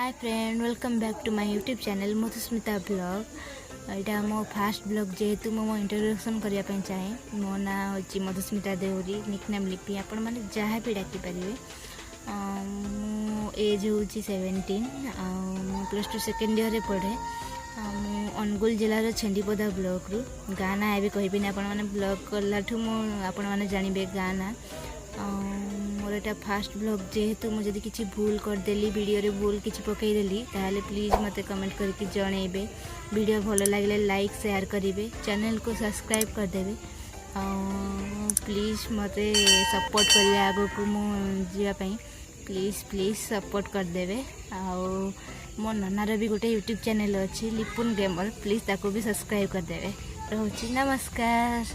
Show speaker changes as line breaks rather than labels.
Hi friend, welcome back to my YouTube channel Madhusmita blog. यहाँ मो fast blog जेहेतु मो इंट्रोडक्शन करने चाहे। मो ना हूँ मधुस्मिता देउरी, निकनेम लिपि, आपण मैंने जहाँ भी डाकिपारे। मो एज हूँ 17, +2 सेकेंड ईयर पढ़े। अनुगुल जिलार छेंडीपदा ब्लॉक रु गाँ ना भी कहबी आपण मैंने ब्लॉग कलाठू आपण मैंने जानवे गाँ ना। मोर एटा फास्ट ब्लॉग जेहेतु मुझे किसी भूल करदेली वीडियो रे भूल किसी पकईदेली ताहले प्लीज़ मते कमेंट करके जनइबे। वीडियो भल लगे लाइक शेयर करेंगे, चैनल को सब्सक्राइब करदेवे। प्लीज़ मते सपोर्ट करेंगे आगो को जावाई। प्लीज़ प्लीज़ सपोर्ट करदेवे। मो नानार भी गोटे यूट्यूब चैनल अच्छी लिपुन गेमर, प्लीज़ ताको भी सब्सक्राइब करदेवे। रोची नमस्कार।